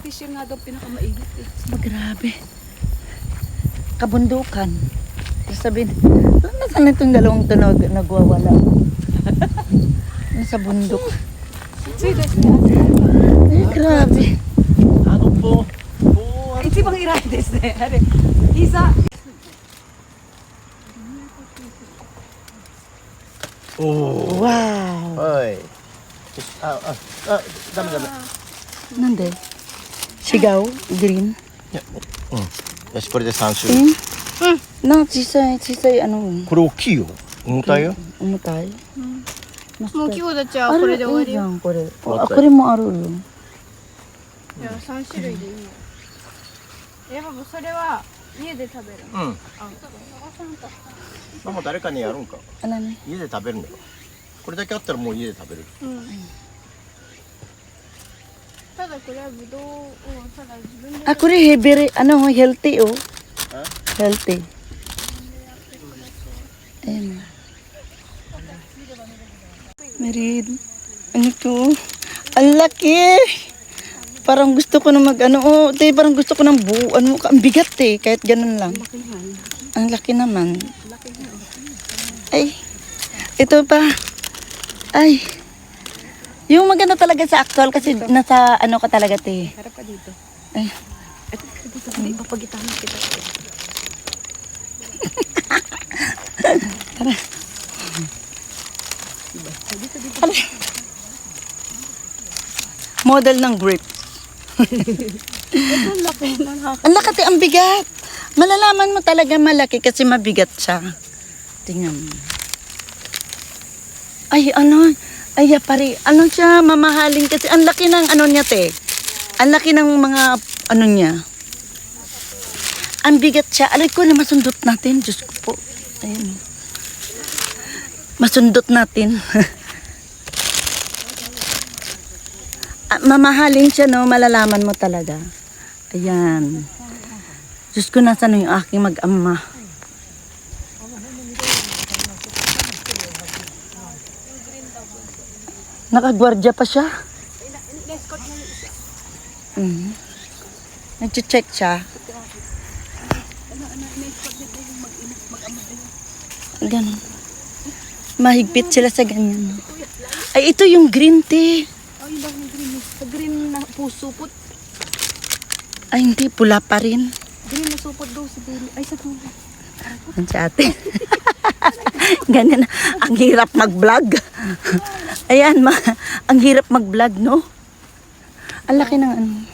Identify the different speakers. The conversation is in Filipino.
Speaker 1: this year nga daw pinakamainit eh.
Speaker 2: Grabe. Kabundukan. Sabihin, nasaan itong dalawang ito nagwawala? Nasa bundok. Ay, grabe.
Speaker 3: Ano po?
Speaker 1: Iti bang irides na yan? Isa.
Speaker 3: Oh.
Speaker 2: Wow.
Speaker 3: Ay. Dami.
Speaker 2: Nande? Sigaw? Green?
Speaker 3: Yes, これで3種類。
Speaker 2: な、小さい、ano?
Speaker 3: これ大きいよ。重たいよ。
Speaker 2: 重たい
Speaker 4: もう今日たちはこれで終わりよ。
Speaker 2: いいじゃん、これ。あ、これもあるよ。
Speaker 4: いや、3種類でいいの。やっぱもうそれは家で食べる。
Speaker 3: うん。ママ誰かにやるんか。
Speaker 2: 何
Speaker 3: 家で食べるんだよ。これだけあったらもう家で食べる。
Speaker 4: ただこれはぶどうをただ自分で。
Speaker 2: あ、これhealthy oh. Healthy. Ayan. Merid. Ano to? Ang laki! Parang gusto ko na parang gusto ko ng ang bigat kahit ganun lang. Ang laki naman. Ay, ito pa. Ay, yung maganda talaga sa actual kasi nasa ka talaga
Speaker 1: Harap ka dito.
Speaker 2: Ay.
Speaker 1: At dito, hindi papagitahan kita.
Speaker 2: Tara. Model ng grip.
Speaker 4: Ang laki na
Speaker 2: Ang laki, ang bigat. Malalaman mo talaga malaki kasi mabigat siya. Tingnan mo. Ay, pare, siya, mamahalin kasi ang laki ng niya, Ang laki ng mga, niya. Ang bigat siya. Aray ko na masundot natin. Diyos ko po. Ayun. Masundot natin. Mamahalin siya, no? Malalaman mo talaga. Ayan. Diyos ko, nasaan yung aking mag-ama? Nakagwardya pa siya. Nag-check siya. Ganun. Mahigpit sila sa ganyan. Ay, ito yung green tea.
Speaker 1: Ay, yung bagong green. Sa green na pusupot.
Speaker 2: Ay, hindi. Pula pa rin.
Speaker 1: Green na supot daw si Billy. Ay, sa tuloy.
Speaker 2: Yan si ate. Ganyan. Ang hirap mag-vlog. Ayan, ang hirap mag-vlog, no? Ang laki ng